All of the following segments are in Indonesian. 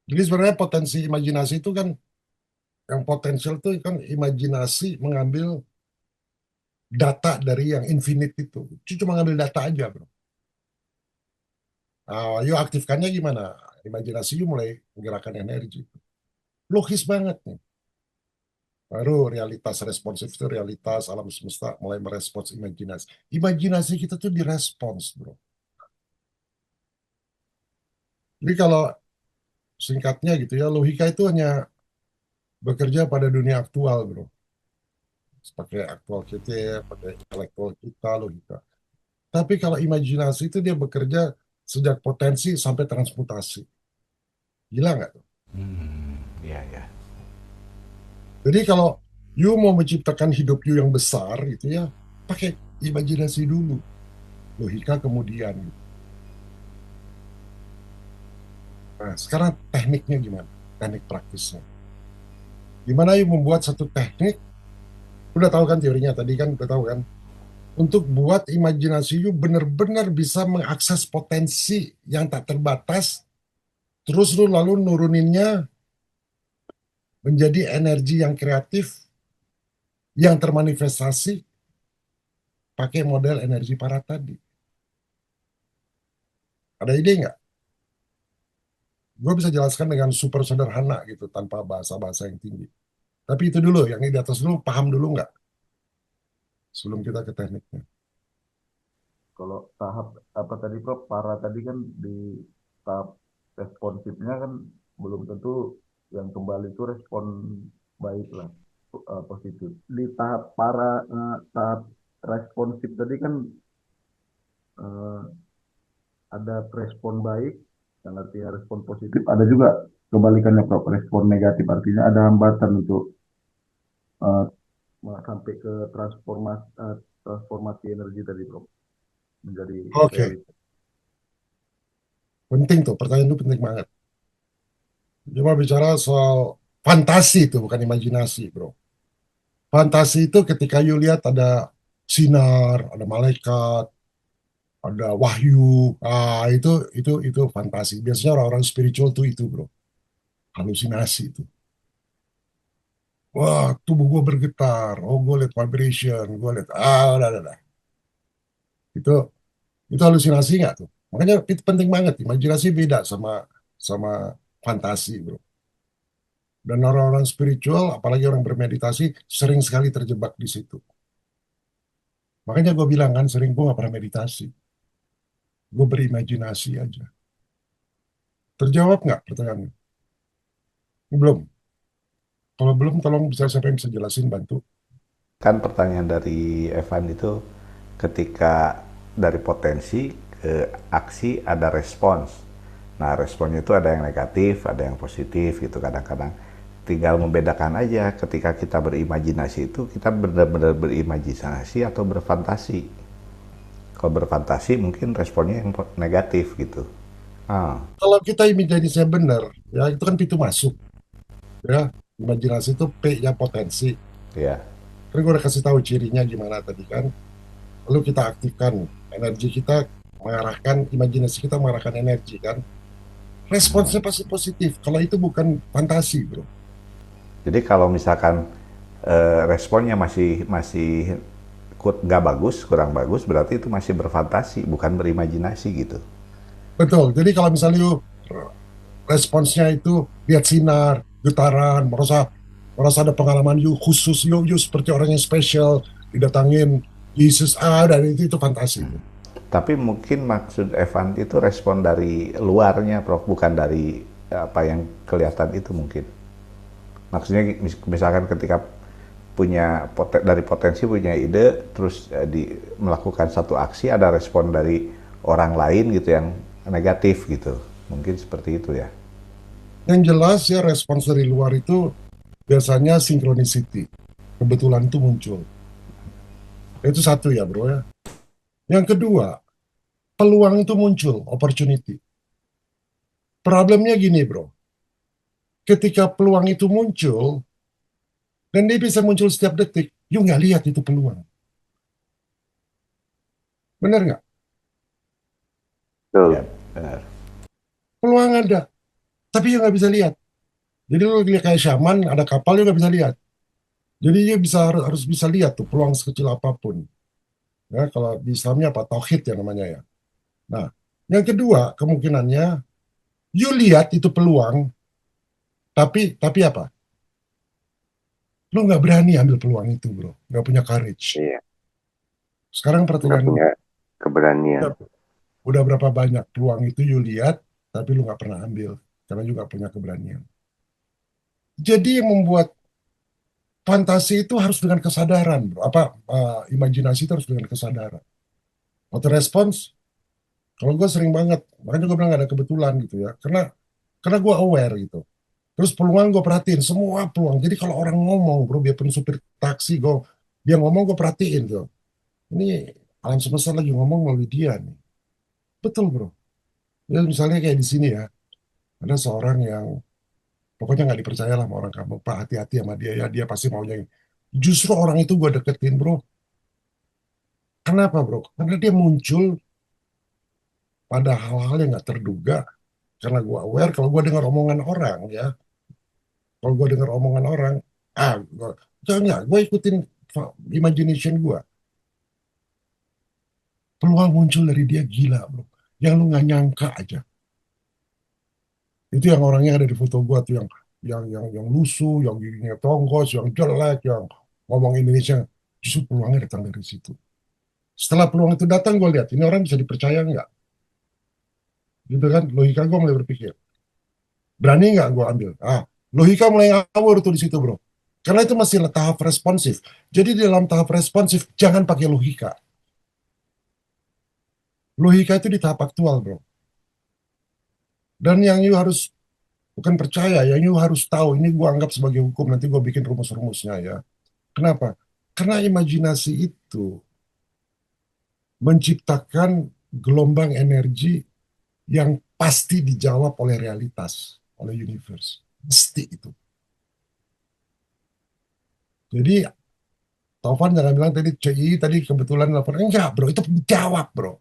Jadi sebenarnya potensi imajinasi itu kan, yang potensial itu kan imajinasi mengambil data dari yang infinite itu. Itu cuma ngambil data aja, bro. Nah, yuk aktifkannya gimana? Imajinasi yuk mulai menggerakkan energi. Logis banget nih. Baru realitas responsif itu realitas alam semesta mulai merespons imajinasi. Imajinasi kita tuh direspons, bro. Jadi kalau singkatnya gitu ya, logika itu hanya bekerja pada dunia aktual, bro. Pakai aktual kita, pakai intelektual kita, logika. Tapi kalau imajinasi itu dia bekerja sejak potensi sampai transmutasi. Gila nggak tuh? Iya, ya. Jadi kalau you mau menciptakan hidup you yang besar gitu ya, pakai imajinasi dulu, logika kemudian. Nah, sekarang tekniknya gimana? Teknik praktisnya. Gimana you membuat satu teknik, udah tahu kan teorinya tadi kan, udah tahu kan? Untuk buat imajinasi you benar-benar bisa mengakses potensi yang tak terbatas, terus lu lalu nuruninnya menjadi energi yang kreatif, yang termanifestasi pakai model energi para tadi. Ada ide nggak? Gue bisa jelaskan dengan super sederhana gitu, tanpa bahasa-bahasa yang tinggi. Tapi itu dulu, yang ini di atas dulu, paham dulu nggak? Sebelum kita ke tekniknya. Kalau tahap apa tadi Prof, para tadi kan di tahap responsifnya kan belum tentu yang kembali itu respon baik lah, positif. Di tahap para tahap responsif tadi kan eh, ada respon baik, yang artinya respon positif, ada juga kebalikannya Prof, respon negatif, artinya ada hambatan untuk eh, sampai ke transformasi energi tadi Prof, menjadi Oke, realitas. penting tuh, pertanyaan itu penting banget. Cuma bicara soal fantasi itu, bukan imajinasi, bro. Fantasi itu ketika you lihat ada sinar, ada malaikat, ada wahyu, itu fantasi. Biasanya orang-orang spiritual tuh itu, bro. Halusinasi itu. Wah, tubuh gue bergetar. Oh, gue lihat vibration. Gue lihat, udah. Itu itu halusinasi nggak tuh? Makanya itu penting banget. Imajinasi beda sama sama fantasi, bro. Dan orang-orang spiritual, apalagi orang bermeditasi, sering sekali terjebak di situ. Makanya gue bilang kan, sering gue nggak pernah meditasi. Gue berimajinasi aja. Terjawab nggak pertanyaannya? Belum. Kalau belum, tolong bisa siapa yang bisa jelasin, bantu. Kan pertanyaan dari Evan itu ketika dari potensi ke aksi ada respons. Nah, responnya itu ada yang negatif, ada yang positif gitu kadang-kadang. Tinggal membedakan aja ketika kita berimajinasi itu kita benar-benar berimajinasi atau berfantasi. Kalau berfantasi mungkin responnya yang negatif gitu. Ah, Kalau kita imajinasinya benar, ya itu kan pintu masuk. Ya, imajinasi itu P-nya potensi. ya. Kan gue udah kasih tahu cirinya gimana tadi kan. Lalu kita aktifkan energi kita, mengarahkan imajinasi kita mengarahkan energi kan. Responsnya pasti positif. Kalau itu bukan fantasi, bro. Jadi kalau misalkan responnya masih masih nggak bagus, kurang bagus, berarti itu masih berfantasi, bukan berimajinasi gitu. Betul. Jadi kalau misalnya you responsnya itu lihat sinar, getaran, merasa merasa ada pengalaman you khusus, you seperti orang yang spesial, didatangin Yesus dan itu fantasi. Bro. Tapi mungkin maksud Evan itu respon dari luarnya, Prof, bukan dari apa yang kelihatan itu mungkin. Maksudnya misalkan ketika punya dari potensi punya ide, terus melakukan satu aksi ada respon dari orang lain gitu yang negatif gitu. Mungkin seperti itu ya. Yang jelas ya respons dari luar itu biasanya synchronicity. Kebetulan itu muncul. Itu satu ya bro ya. Yang kedua, peluang itu muncul, opportunity. Problemnya gini bro, ketika peluang itu muncul, dan dia bisa muncul setiap detik, you nggak lihat itu peluang. Benar nggak? Ya, Betul. benar. Peluang ada, Tapi dia nggak bisa lihat. Jadi lu lihat kayak shaman, ada kapal dia nggak bisa lihat. Jadi dia harus bisa lihat tuh peluang sekecil apapun. Ya, kalau di Islamnya apa? Tauhid ya namanya ya. Nah, yang kedua kemungkinannya, you lihat itu peluang, tapi apa? Lu nggak berani ambil peluang itu, bro. Nggak punya courage. Iya, Sekarang nggak perhatikan, punya keberanian. udah, udah berapa banyak peluang itu you lihat, tapi lu nggak pernah ambil. Karena juga punya keberanian. Jadi yang membuat fantasi itu harus dengan kesadaran, bro. Imajinasi itu harus dengan kesadaran. Auto respons, kalau gue sering banget, makanya gue bilang gak ada kebetulan gitu ya. Karena gue aware gitu. Terus peluang gue perhatiin, semua peluang. Jadi kalau orang ngomong, bro, biarpun supir taksi, dia ngomong gue perhatiin tuh. Ini alam semesta lagi ngomong melalui dia nih. Betul, bro. Ya, misalnya kayak di sini ya, ada seorang yang pokoknya nggak dipercaya lah sama orang kamu. Pak, hati-hati sama dia ya, dia pasti maunya ini. Justru orang itu gue deketin, bro. Kenapa, bro? Karena dia muncul pada hal-hal yang nggak terduga. Karena gue aware, kalau gue dengar omongan orang ya, kalau gue dengar omongan orang, jangan, gue ikutin imagination gue. Peluang muncul dari dia gila, bro. Yang lu nggak nyangka aja. Itu yang orangnya ada di foto gue tuh yang lusuh, yang giginya tongkos, yang jelek, yang ngomong Indonesia. Justru peluangnya datang dari situ. Setelah peluang itu datang, gue lihat ini orang bisa dipercaya nggak? Gitu kan? Logika gue mulai berpikir. Berani nggak gue ambil? Logika mulai ngawur tuh di situ, bro. Karena itu masih tahap responsif. Jadi di dalam tahap responsif, jangan pakai logika. Logika itu di tahap aktual, bro. Dan yang you harus, bukan percaya, yang you harus tahu, ini gue anggap sebagai hukum, nanti gue bikin rumus-rumusnya ya. Kenapa? Karena imajinasi itu menciptakan gelombang energi yang pasti dijawab oleh realitas, oleh universe. Pasti itu. Jadi Taufan jangan bilang tadi CI tadi kebetulan lapor. Enggak, bro. Itu jawab, bro.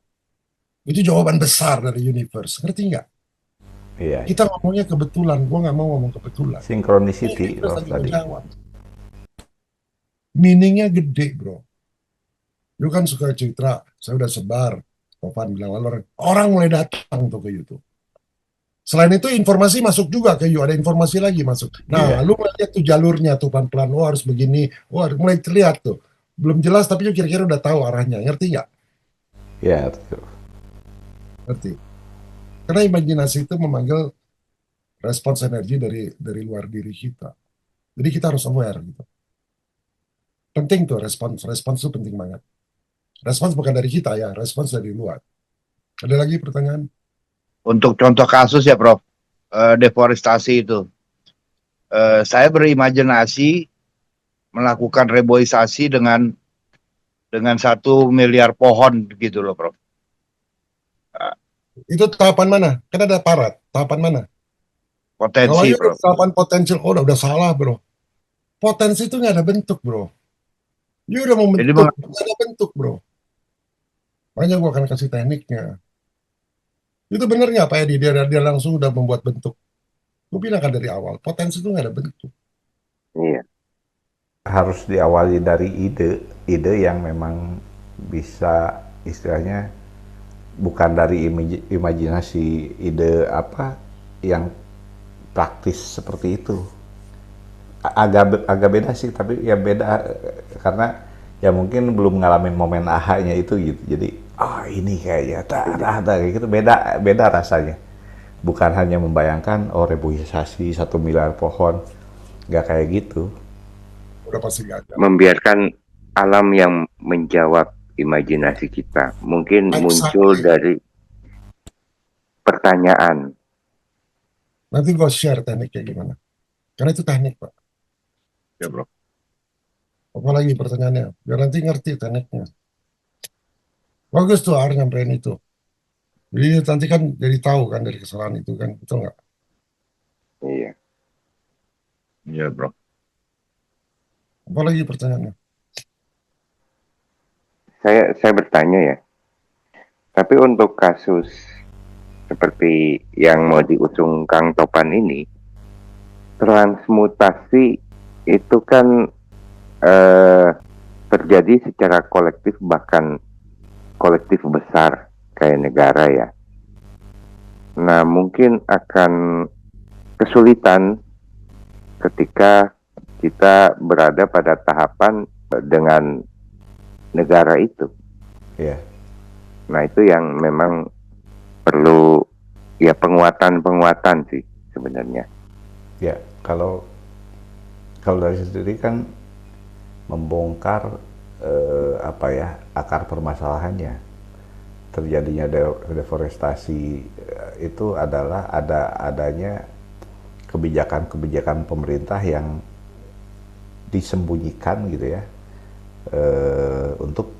Itu jawaban besar dari universe. Ngerti nggak? Iya, Kita ngomongnya kebetulan. Gue nggak mau ngomong kebetulan. synchronicity Universe Prof lagi tadi. ngejawab. Meaningnya gede, bro. Lu kan suka cerita, saya udah sebar. Taufan bilang, lalu orang mulai datang tuh ke YouTube. Selain itu informasi masuk juga ke YouTube. Ada informasi lagi masuk. Nah, Iya, lu mulai lihat tuh jalurnya tuh pelan-pelan. Oh harus begini. Oh mulai terlihat tuh. Belum jelas tapi kira-kira udah tahu arahnya. Ngerti nggak? iya, betul. Ngerti. Karena imajinasi itu memanggil respons energi dari luar diri kita. Jadi kita harus aware gitu. Penting tuh respons. Respons itu penting banget. Respons bukan dari kita ya, respons dari luar. Ada lagi pertanyaan? Untuk contoh kasus ya Prof, deforestasi itu. Saya berimajinasi melakukan reboisasi dengan 1 miliar pohon gitu loh Prof. Itu tahapan mana? Kan ada parat. Tahapan mana? Kalau Potensi itu Prof. tahapan potensial, oh udah salah bro. Potensi itu nggak ada bentuk bro. Dia udah mau Jadi bentuk, nggak ada bentuk bro. Makanya gue akan kasih tekniknya. Itu bener nggak Pak Edi? Dia langsung udah membuat bentuk. Gue bilang kan dari awal, potensi itu nggak ada bentuk. Iya, Harus diawali dari ide yang memang bisa istilahnya bukan dari imajinasi ide apa yang praktis seperti itu. Agak beda sih, tapi ya beda karena ya mungkin belum ngalamin momen aha-nya itu gitu. Jadi ini kayaknya kayak gitu, beda rasanya. Bukan hanya membayangkan reboisasi 1 miliar pohon, nggak kayak gitu. Udah pasti nggak ada. membiarkan alam yang menjawab imajinasi kita. Mungkin muncul Exactly. dari pertanyaan. Nanti gue share tekniknya gimana. Karena itu teknik Pak. Ya bro. Apalagi pertanyaannya. Biar nanti ngerti tekniknya. Bagus tuh Ar nyamperin itu. Jadi nanti kan jadi tahu kan dari kesalahan itu kan. Betul nggak? Iya. Iya Prof. Apalagi pertanyaannya. Saya bertanya ya. Tapi untuk kasus seperti yang mau diusung Kang Topan ini, transmutasi itu kan terjadi secara kolektif, bahkan kolektif besar kayak negara ya. Nah, mungkin akan kesulitan ketika kita berada pada tahapan dengan negara itu. Iya. Nah, itu yang memang perlu ya penguatan sih sebenarnya. Ya, kalau dari sendiri kan membongkar akar permasalahannya. Terjadinya deforestasi itu adalah adanya kebijakan-kebijakan pemerintah yang disembunyikan gitu ya, untuk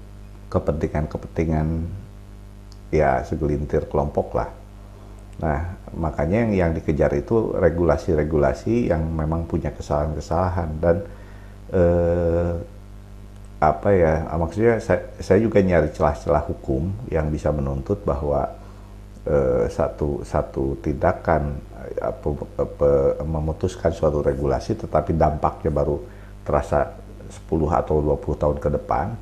kepentingan ya segelintir kelompok lah. Nah, makanya yang dikejar itu regulasi-regulasi yang memang punya kesalahan-kesalahan dan maksudnya saya juga nyari celah-celah hukum yang bisa menuntut bahwa satu tindakan memutuskan suatu regulasi tetapi dampaknya baru terasa 10 atau 20 tahun ke depan,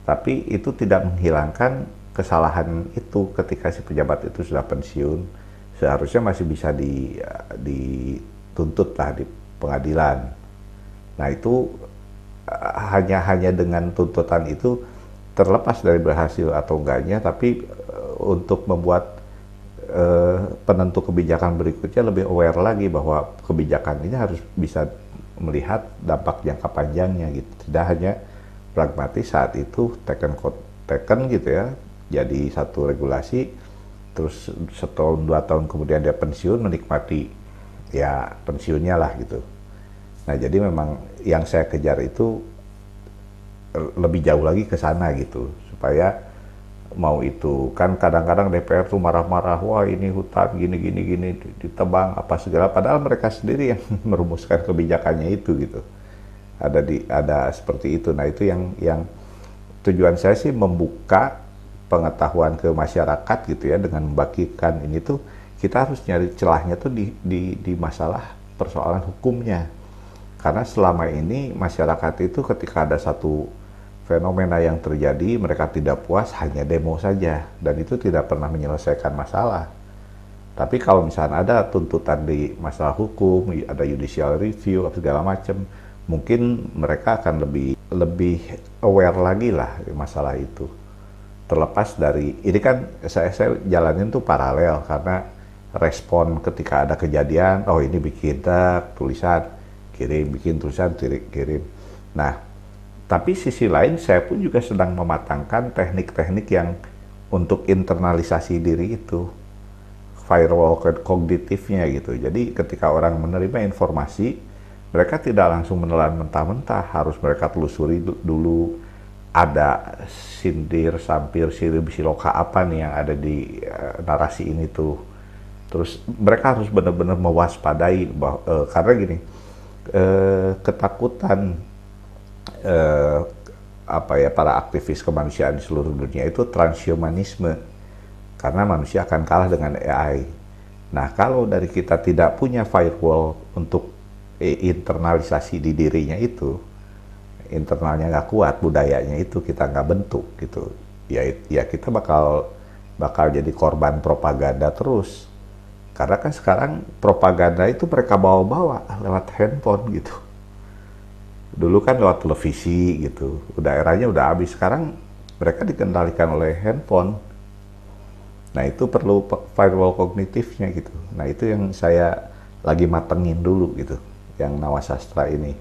tapi itu tidak menghilangkan kesalahan itu ketika si pejabat itu sudah pensiun, seharusnya masih bisa dituntut lah di pengadilan. Nah, itu hanya dengan tuntutan itu, terlepas dari berhasil atau enggaknya, tapi untuk membuat penentu kebijakan berikutnya lebih aware lagi bahwa kebijakan ini harus bisa melihat dampak jangka panjangnya gitu, tidak hanya pragmatis saat itu taken gitu ya, jadi satu regulasi terus setahun 2 tahun kemudian dia pensiun menikmati ya pensiunnya lah gitu. Nah, jadi memang yang saya kejar itu lebih jauh lagi ke sana gitu, supaya mau itu kan kadang-kadang DPR tuh marah-marah, wah ini hutan gini ditebang apa segala, padahal mereka sendiri yang merumuskan kebijakannya itu gitu. Ada seperti itu. Nah, itu yang tujuan saya sih membuka pengetahuan ke masyarakat gitu ya, dengan membagikan ini tuh kita harus nyari celahnya tuh di masalah persoalan hukumnya. Karena selama ini masyarakat itu ketika ada satu fenomena yang terjadi, mereka tidak puas, hanya demo saja, dan itu tidak pernah menyelesaikan masalah. Tapi kalau misalnya ada tuntutan di masalah hukum, ada judicial review segala macam, mungkin mereka akan lebih aware lagi lah masalah itu. Terlepas dari ini kan saya jalanin tuh paralel, karena respon ketika ada kejadian, oh ini bikin tulisan kirim, bikin tulisan kirim. Nah, tapi sisi lain saya pun juga sedang mematangkan teknik-teknik yang untuk internalisasi diri itu, firewall kognitifnya gitu. Jadi ketika orang menerima informasi, mereka tidak langsung menelan mentah-mentah, harus mereka telusuri dulu, ada sindir, sampir, sirib, siloka apa nih yang ada di narasi ini tuh. Terus mereka harus benar-benar mewaspadai karena gini, ketakutan para aktivis kemanusiaan di seluruh dunia itu transhumanisme, karena manusia akan kalah dengan AI. Nah, kalau dari kita tidak punya firewall untuk internalisasi di dirinya itu, internalnya nggak kuat, budayanya itu kita nggak bentuk gitu, ya kita bakal jadi korban propaganda terus. Karena kan sekarang propaganda itu mereka bawa-bawa lewat handphone gitu. Dulu kan lewat televisi gitu, eranya udah habis. Sekarang mereka dikendalikan oleh handphone. Nah, itu perlu firewall kognitifnya gitu. Nah, itu yang saya lagi matengin dulu gitu, yang nawasastra ini.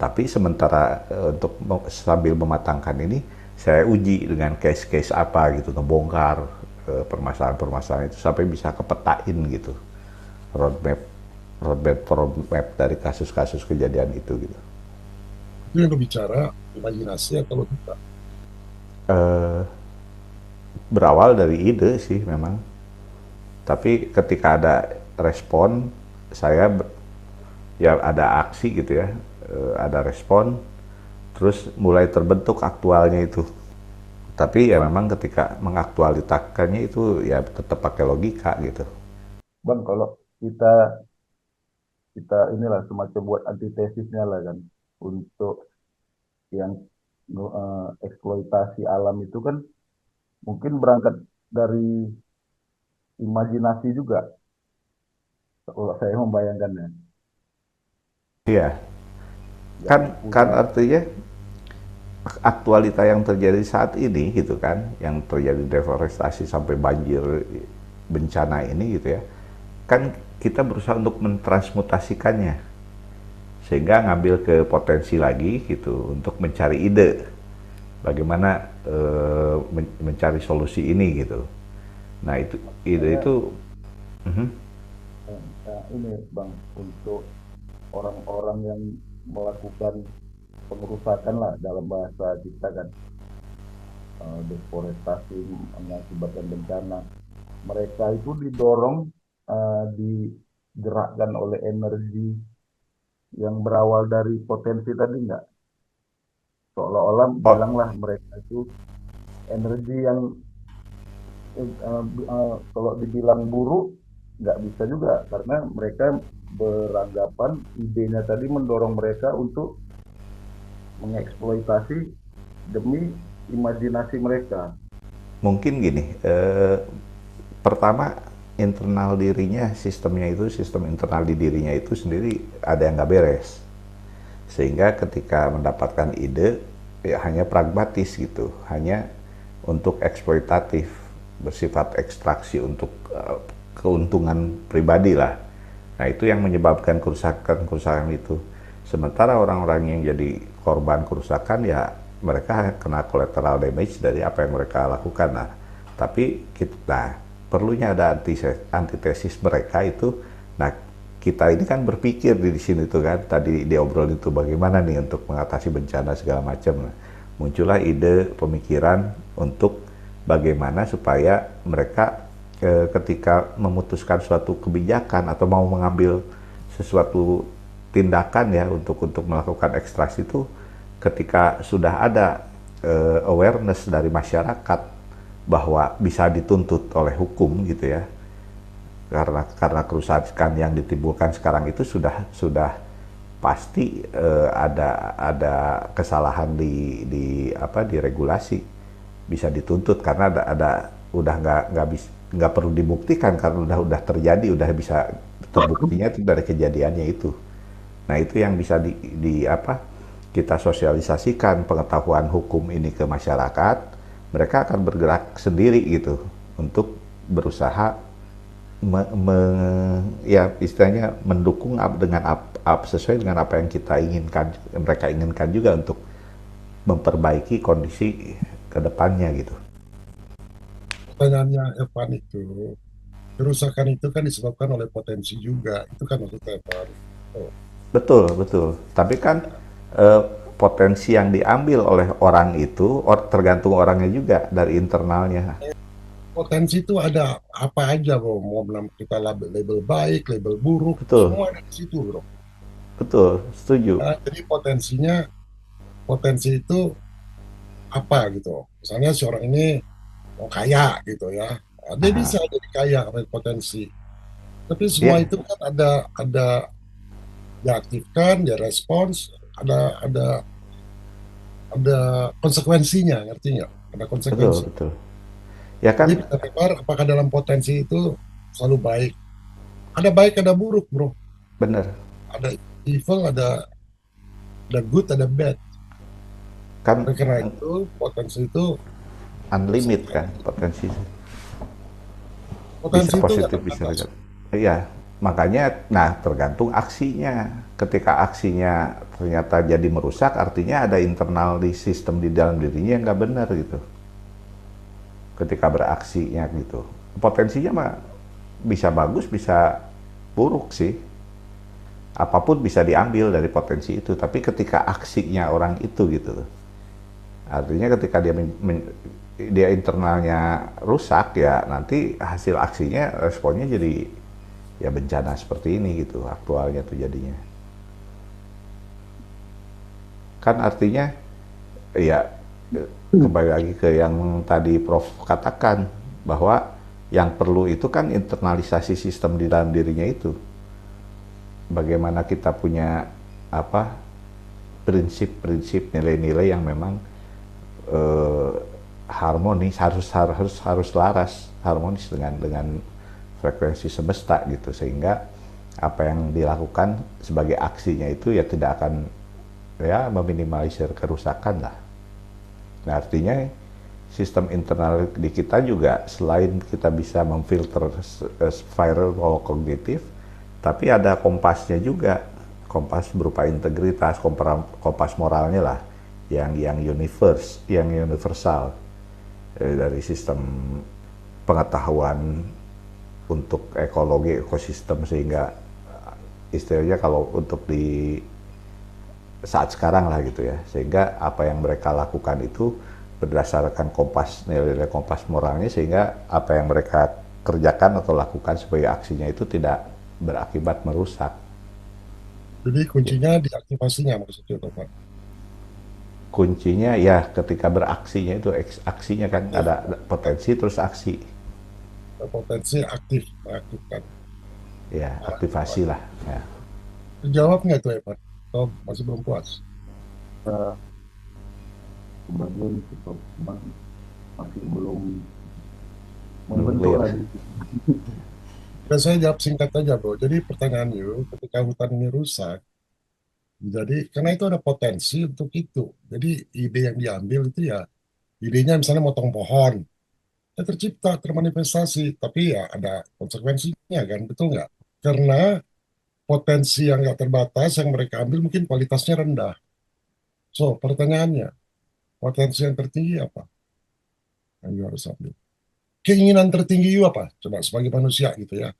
Tapi sementara untuk sambil mematangkan ini, saya uji dengan case-case apa gitu, ngebongkar permasalahan-permasalahan itu sampai bisa kepetain gitu, roadmap dari kasus-kasus kejadian itu gitu. Itu yang berbicara imajinasi atau logika? Berawal dari ide sih memang, tapi ketika ada respon, saya ya ada aksi gitu ya, ada respon, terus mulai terbentuk aktualnya itu Tapi ya memang ketika mengaktualisasikannya itu ya tetap pakai logika gitu. Bang, kalau kita kita inilah semacam buat antitesisnya lah kan untuk yang eksploitasi alam itu kan mungkin berangkat dari imajinasi juga kalau saya membayangkannya. Iya, Yang kan punya artinya aktualita yang terjadi saat ini gitu kan, yang terjadi deforestasi sampai banjir bencana ini gitu ya, kan kita berusaha untuk mentransmutasikannya sehingga ngambil ke potensi lagi gitu untuk mencari ide bagaimana mencari solusi ini gitu. Nah itu ide saya itu, mhm. ini Bang untuk orang-orang yang melakukan pengerusakan lah dalam bahasa kita kan deforestasi mengakibatkan bencana. Mereka itu didorong digerakkan oleh energi yang berawal dari potensi tadi nggak? Seolah-olah Oh, bilanglah mereka itu energi yang kalau dibilang buruk nggak bisa juga karena mereka beranggapan idenya tadi mendorong mereka untuk mengeksploitasi demi imajinasi mereka. mungkin gini, pertama internal dirinya, sistemnya itu, sistem internal di dirinya itu sendiri ada yang nggak beres. Sehingga ketika mendapatkan ide, ya hanya pragmatis gitu, hanya untuk eksploitatif, bersifat ekstraksi untuk keuntungan pribadi lah. Nah itu yang menyebabkan kerusakan-kerusakan itu. Sementara orang-orang yang jadi korban kerusakan ya mereka kena collateral damage dari apa yang mereka lakukan. Nah, tapi kita perlunya ada antitesis mereka itu. Nah, kita ini kan berpikir di sini tuh kan tadi diobrolin itu bagaimana nih untuk mengatasi bencana segala macam. Nah, muncullah ide pemikiran untuk bagaimana supaya mereka ketika memutuskan suatu kebijakan atau mau mengambil sesuatu tindakan ya untuk melakukan ekstraksi itu ketika sudah ada awareness dari masyarakat bahwa bisa dituntut oleh hukum gitu ya karena kerusakan yang ditimbulkan sekarang itu sudah pasti ada kesalahan di apa di regulasi bisa dituntut karena ada udah nggak perlu dibuktikan karena udah terjadi udah bisa terbuktinya itu dari kejadiannya itu. Nah itu yang bisa di apa kita sosialisasikan pengetahuan hukum ini ke masyarakat, mereka akan bergerak sendiri gitu untuk berusaha ya istilahnya mendukung sesuai dengan apa yang kita inginkan, mereka inginkan juga untuk memperbaiki kondisi ke depannya gitu. Pertanyaannya Evan itu, kerusakan itu kan disebabkan oleh potensi juga. Itu kan maksudnya Evan. Oh, Betul, betul. Tapi kan eh, potensi yang diambil oleh orang itu tergantung orangnya juga dari internalnya. potensi itu ada apa aja, bro. Mau kita label, label baik, label buruk, Betul, semua ada di situ, bro. betul, setuju. Nah, jadi potensi itu apa gitu. Misalnya si orang ini mau kaya gitu ya. Nah, dia bisa Nah, jadi kaya karena potensi. Tapi semua ya, itu kan ada diaktifkan, dia respons, ada konsekuensinya, ngerti nggak? Ada betul, konsekuensi. betul. Ya Jadi kan, kita pikir apakah dalam potensi itu selalu baik? Ada baik, ada buruk, bro. bener. Ada evil, ada good, ada bad. Kan Oleh karena itu, potensi itu unlimit bersifat. kan potensi. Bisa Potensi itu nggak positif, bisa terbatas. negatif. Iya, makanya, nah tergantung aksinya. Ketika aksinya ternyata jadi merusak, artinya ada internal di sistem di dalam dirinya yang nggak benar gitu. Ketika beraksinya gitu, potensinya mah bisa bagus, bisa buruk sih. Apapun bisa diambil dari potensi itu, tapi ketika aksinya orang itu gitu, artinya ketika dia internalnya rusak ya nanti hasil aksinya responnya jadi ya bencana seperti ini gitu aktualnya tuh jadinya kan artinya ya kembali lagi ke yang tadi Prof katakan, bahwa yang perlu itu kan internalisasi sistem di dalam dirinya itu. Bagaimana kita punya apa prinsip-prinsip, nilai-nilai yang memang eh, harmonis, harus laras, harmonis dengan frekuensi semesta gitu, sehingga apa yang dilakukan sebagai aksinya itu ya tidak akan ya meminimalisir kerusakan lah. Nah, artinya sistem internal di kita juga selain kita bisa memfilter spiral kognitif, tapi ada kompasnya juga. Kompas berupa integritas, kompas moralnya lah, yang universal dari sistem pengetahuan untuk ekologi ekosistem, sehingga istilahnya kalau untuk di saat sekarang lah gitu ya, sehingga apa yang mereka lakukan itu berdasarkan kompas, nilai-nilai kompas moralnya, sehingga apa yang mereka kerjakan atau lakukan sebagai aksinya itu tidak berakibat merusak. Jadi kuncinya di aktivasinya maksudnya tuh Pak. Kuncinya ya ketika beraksinya itu, aksinya kan Ya, ada potensi terus aksi, potensi aktif, mengaktifkan. ya Nah, aktivasi lah ya. terjawab nggak tuh Evan? Atau masih belum puas? Kita sebagian itu cuman masih belum Belum membentuk clear. lagi. Dan saya jawab singkat aja bro. Jadi pertanyaan you, ketika hutan ini rusak, jadi karena itu ada potensi untuk itu. Jadi ide yang diambil itu ya, idenya misalnya motong pohon, ya tercipta, termanifestasi, tapi ya ada konsekuensinya kan, betul nggak? Karena potensi yang nggak terbatas yang mereka ambil mungkin kualitasnya rendah. So, pertanyaannya, potensi yang tertinggi apa yang you harus ambil? Keinginan tertinggi you apa? Coba sebagai manusia gitu ya.